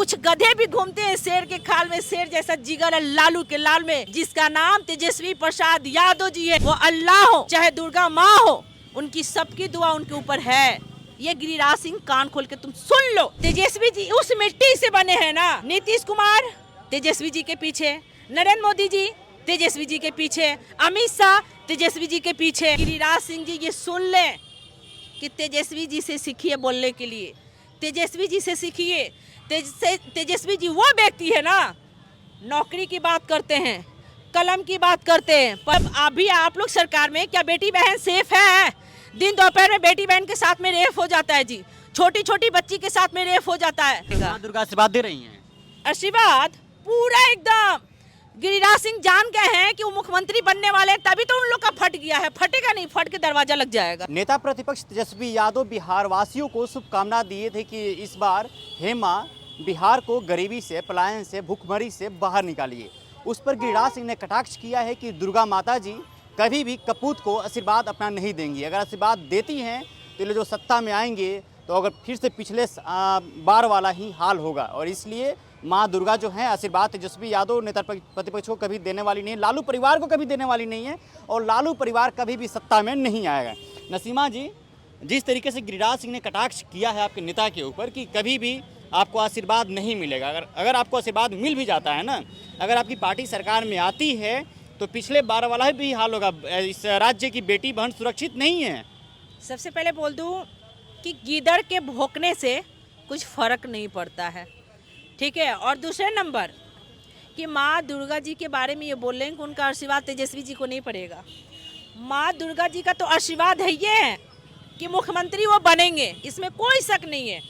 कुछ गधे भी घूमते हैं शेर के खाल में, शेर जैसा जिगर है लालू के लाल में, जिसका नाम तेजस्वी प्रसाद यादव जी है। वो अल्लाह हो चाहे दुर्गा माँ हो, उनकी सबकी दुआ उनके ऊपर है। ये गिरिराज सिंह कान खोल के तुम सुन लो। तेजस्वी जी उस मिट्टी से बने हैं ना। नीतीश कुमार तेजस्वी जी के पीछे, नरेंद्र मोदी जी तेजस्वी जी के पीछे, अमित शाह तेजस्वी जी के पीछे। गिरिराज सिंह जी ये सुन ले कि तेजस्वी जी से सीखिए बोलने के लिए, तेजस्वी जी से सीखिए। तेजस्वी जी वो व्यक्ति है ना, नौकरी की बात करते हैं, कलम की बात करते हैं, पर अभी आप लोग सरकार में क्या बेटी बहन सेफ है? दिन दोपहर में बेटी बहन के साथ में रेप हो जाता है जी, छोटी छोटी बच्ची के साथ में रेप हो जाता है। माँ दुर्गा आशीर्वाद दे रही हैं। आशीर्वाद पूरा एकदम। गिरिराज सिंह जान गए हैं कि वो मुख्यमंत्री बनने वाले हैं, तभी तो उन लोग का फट गया है। फटेगा नहीं, फट के दरवाजा लग जाएगा। नेता प्रतिपक्ष तेजस्वी यादव बिहार वासियों को शुभकामना दिए थे कि इस बार हे मां बिहार को गरीबी से, पलायन से, भूखमरी से बाहर निकालिए। उस पर गिरिराज सिंह ने कटाक्ष किया है कि दुर्गा माता जी कभी भी कपूत को आशीर्वाद अपना नहीं देंगी। अगर आशीर्वाद देती हैं तो ये जो सत्ता में आएंगे तो अगर फिर से पिछले बार वाला ही हाल होगा, और इसलिए माँ दुर्गा जो है आशीर्वाद तेजस्वी यादव नेता प्रतिपक्ष को कभी देने वाली नहीं है, लालू परिवार को कभी देने वाली नहीं है, और लालू परिवार कभी भी सत्ता में नहीं आएगा। नसीमा जी, जिस तरीके से गिरिराज सिंह ने कटाक्ष किया है आपके नेता के ऊपर कि कभी भी आपको आशीर्वाद नहीं मिलेगा, अगर आपको आशीर्वाद मिल भी जाता है ना, अगर आपकी पार्टी सरकार में आती है तो पिछले बार वाला भी हाल होगा। इस राज्य की बेटी बहन सुरक्षित नहीं है। सबसे पहले बोल दूं कि गीदड़ के भौंकने से कुछ फर्क नहीं पड़ता है, ठीक है। और दूसरे नंबर कि माँ दुर्गा जी के बारे में ये बोल रहे हैं कि उनका आशीर्वाद तेजस्वी जी को नहीं पड़ेगा। माँ दुर्गा जी का तो आशीर्वाद है ये है कि मुख्यमंत्री वो बनेंगे, इसमें कोई शक नहीं है।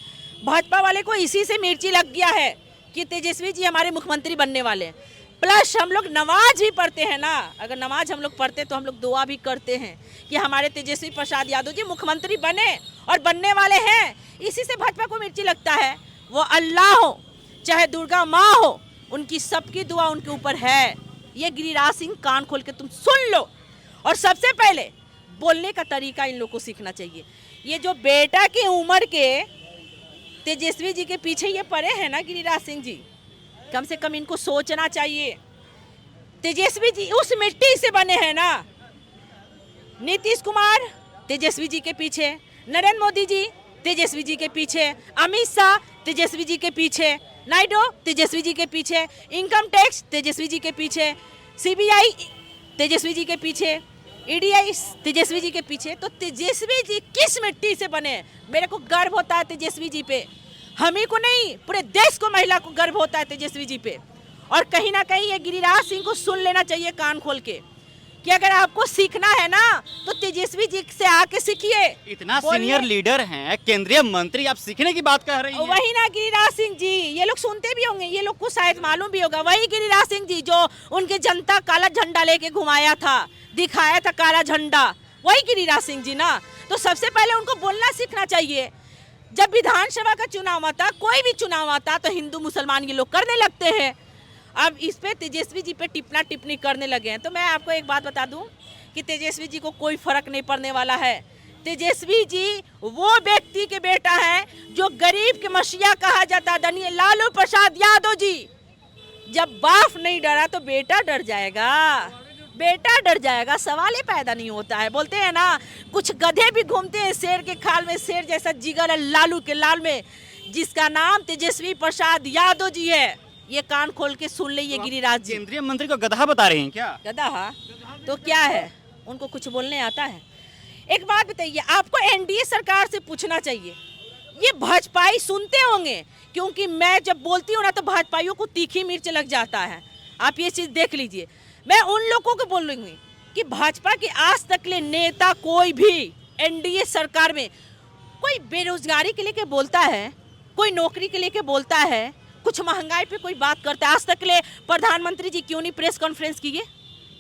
भाजपा वाले को इसी से मिर्ची लग गया है कि तेजस्वी जी हमारे मुख्यमंत्री बनने वाले हैं। प्लस हम लोग नमाज भी पढ़ते हैं ना, अगर नमाज हम लोग पढ़ते तो हम लोग दुआ भी करते हैं कि हमारे तेजस्वी प्रसाद यादव जी मुख्यमंत्री बने और बनने वाले हैं। इसी से भाजपा को मिर्ची लगता है। वो अल्लाह हो चाहे दुर्गा माँ हो, उनकी सबकी दुआ उनके ऊपर है। ये गिरिराज सिंह कान खोल के तुम सुन लो। और सबसे पहले बोलने का तरीका इन लोग को सीखना चाहिए। ये जो बेटा की उम्र के तेजस्वी जी के पीछे ये पड़े हैं ना गिरिराज सिंह जी, कम से कम इनको सोचना चाहिए। तेजस्वी जी उस मिट्टी से बने हैं ना। नीतीश कुमार तेजस्वी जी के पीछे, नरेंद्र मोदी जी तेजस्वी जी के पीछे, अमित शाह तेजस्वी जी के पीछे, नायडू तेजस्वी जी के पीछे, इनकम टैक्स तेजस्वी जी के पीछे, सीबीआई तेजस्वी जी के पीछे, ईडीआई तेजस्वी जी के पीछे। तो तेजस्वी जी किस मिट्टी से बने? मेरे को गर्व होता है तेजस्वी जी पे, हम ही को नहीं पूरे देश को, महिला को गर्व होता है तेजस्वी जी पे। और कहीं ना कहीं ये गिरिराज सिंह को सुन लेना चाहिए कान खोल के कि अगर आपको सीखना है ना तो तेजस्वी जी से आके सीखिए। इतना सीनियर लीडर हैं, केंद्रीय मंत्री, आप सीखने की बात कर रही हैं। वही ना गिरिराज सिंह जी, ये लोग सुनते भी होंगे, ये लोग को शायद मालूम भी होगा। वही गिरिराज सिंह जी जो उनके जनता काला झंडा लेके घुमाया था, दिखाया था काला झंडा, वही गिरिराज सिंह जी ना। तो सबसे पहले उनको बोलना सीखना चाहिए। जब विधानसभा का चुनाव आता, कोई भी चुनाव आता, तो हिंदू मुसलमान ये लोग करने लगते हैं। अब इस पे तेजस्वी जी पे टिप्पणी टिप्पणी करने लगे हैं। तो मैं आपको एक बात बता दूं कि तेजस्वी जी को कोई फर्क नहीं पड़ने वाला है। तेजस्वी जी वो व्यक्ति के बेटा है जो गरीब के मसीहा कहा जाता है, लालू प्रसाद यादव जी। जब बाप नहीं डरा तो बेटा डर जाएगा, बेटा डर जाएगा, सवाल ही पैदा नहीं होता है। बोलते हैं ना, कुछ गधे भी घूमते हैं शेर के खाल में, शेर जैसा जिगर है लालू के लाल में, जिसका नाम तेजस्वी प्रसाद यादव जी है। ये कान खोल के सुन ले। ये गिरिराज जी केंद्रीय मंत्री को गधा बता रहे हैं क्या? गधा तो क्या है, उनको कुछ बोलने आता है? एक बात बताइए, आपको एनडीए सरकार से पूछना चाहिए। ये भाजपाई सुनते होंगे, क्योंकि मैं जब बोलती हूँ ना तो भाजपाइयों को तीखी मिर्च लग जाता है। आप ये चीज देख लीजिए। मैं उन लोगों को बोलूंगी कि भाजपा के आज तक ले नेता कोई भी एनडीए सरकार में कोई बेरोजगारी के लेके बोलता है, कोई नौकरी के लेके बोलता है, कुछ महंगाई पे कोई बात करता है? आज तक ले प्रधानमंत्री जी क्यों नहीं प्रेस कॉन्फ्रेंस किए?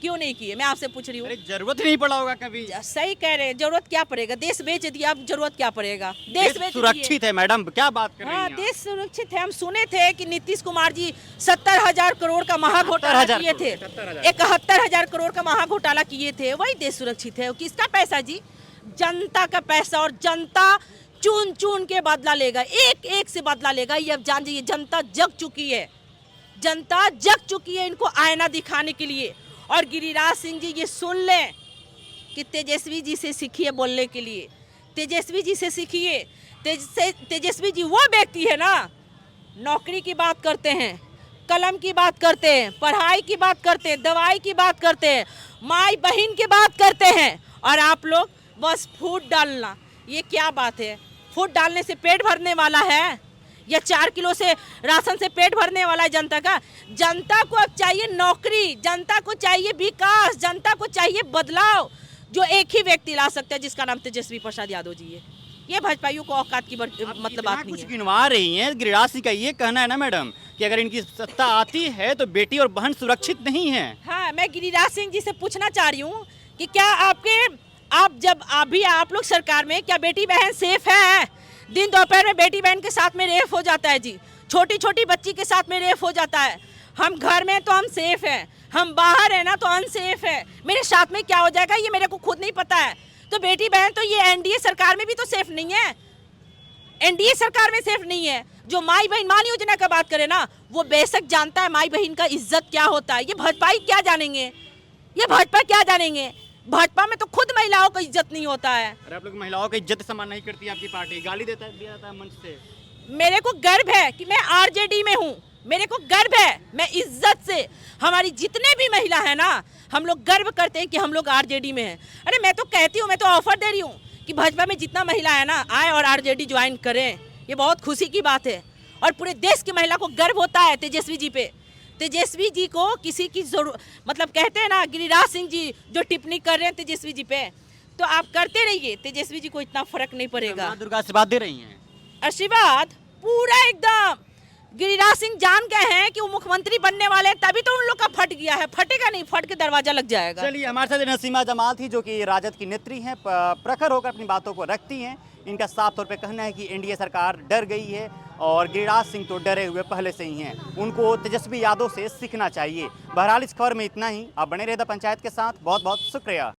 क्यों नहीं किए? मैं आपसे पूछ रही हूँ। जरूरत ही नहीं पड़ा होगा कभी। सही कह रहे हैं, जरूरत क्या पड़ेगा? देश बेच दिया, अब जरूरत क्या पड़ेगा? देश बेच सुरक्षित है मैडम, क्या बात कर रही हैं? हाँ, देश सुरक्षित है। हम सुने थे कि नीतीश कुमार जी 70,000 करोड़ का महाघोटाला किए थे, 71,000 करोड़ का महाघोटाला किए थे। वही देश सुरक्षित है। किसका पैसा जी? जनता का पैसा। और जनता चुन चुन के बदला लेगा, एक एक से बदला लेगा। ये अब जान जाइए, जनता जग चुकी है, जनता जग चुकी है इनको आईना दिखाने के लिए। और गिरिराज सिंह जी ये सुन लें कि तेजस्वी जी से सीखिए बोलने के लिए, तेजस्वी जी से सीखिए। तेजस्वी जी वो व्यक्ति है ना, नौकरी की बात करते हैं, कलम की बात करते हैं, पढ़ाई की बात करते हैं, दवाई की बात करते हैं, माई बहन की बात करते हैं, और आप लोग बस फूट डालना। ये क्या बात है? फूट डालने से पेट भरने वाला है या 4 किलो से राशन से पेट भरने वाला है जनता का? जनता को अब चाहिए नौकरी, जनता को चाहिए विकास, जनता को चाहिए बदलाव, जो एक ही व्यक्ति ला सकता है, जिसका नाम तेजस्वी प्रसाद यादव जी है। ये भाजपाइयों को औकात की मतलब बात नहीं कुछ है। गिनवा रही हैं, गिरिराज सिंह का ये कहना है ना मैडम कि अगर इनकी सत्ता आती है तो बेटी और बहन सुरक्षित नहीं है। हाँ, मैं गिरिराज सिंह जी से पूछना चाह रही हूँ कि क्या आप लोग सरकार में क्या बेटी बहन सेफ है? दिन दोपहर में बेटी बहन के साथ में रेप हो जाता है जी, छोटी छोटी बच्ची के साथ में रेप हो जाता है। हम घर में तो हम सेफ हैं, हम बाहर है ना तो अनसेफ है। मेरे साथ में क्या हो जाएगा ये मेरे को खुद नहीं पता है। तो बेटी बहन तो ये एनडीए सरकार में भी तो सेफ नहीं है, एनडीए सरकार में सेफ नहीं है। जो माई बहन मान योजना का बात करे ना, वो बेशक जानता है माई बहन का इज्जत क्या होता है। ये भाजपा क्या जानेंगे, ये भाजपा क्या जानेंगे? भाजपा में तो खुद महिलाओं का इज्जत नहीं होता है। अरे आप लोग महिलाओं की इज्जत सम्मान नहीं करती, आपकी पार्टी गाली दिया जाता है मंच से। मेरे को गर्व है कि मैं आरजेडी में हूँ, मेरे को गर्व है, मैं इज्जत से, हमारी जितने भी महिला है ना, हम लोग गर्व करते हैं कि हम लोग आरजेडी में हैं। अरे मैं तो कहती हूँ, मैं तो ऑफर दे रही हूँ कि भाजपा में जितना महिला है ना, आए और आरजेडी ज्वाइन करें। ये बहुत खुशी की बात है और पूरे देश की महिला को गर्व होता है तेजस्वी जी पे। तेजस्वी जी को किसी की मतलब कहते हैं ना, गिरिराज सिंह जी जो टिप्पणी कर रहे हैं तेजस्वी जी पे, तो आप करते रहिए, तेजस्वी जी को इतना फर्क नहीं पड़ेगा। माँ दुर्गा आशीर्वाद दे रही हैं। आशीर्वाद पूरा एकदम। गिरिराज सिंह जान गए हैं कि वो मुख्यमंत्री बनने वाले हैं, तभी तो उन लोग का फट गया है। फटेगा नहीं, फट के दरवाजा लग जाएगा। चलिए, हमारे साथ नसीमा जमाल थी जो कि राजद की नेत्री हैं, प्रखर होकर अपनी बातों को रखती हैं। इनका साफ तौर पे कहना है कि एनडीए सरकार डर गई है और गिरिराज सिंह तो डरे हुए पहले से ही हैं। उनको तेजस्वी यादव से सीखना चाहिए। बहरहाल इस खबर में इतना ही। आप बने रहे द पंचायत के साथ। बहुत बहुत शुक्रिया।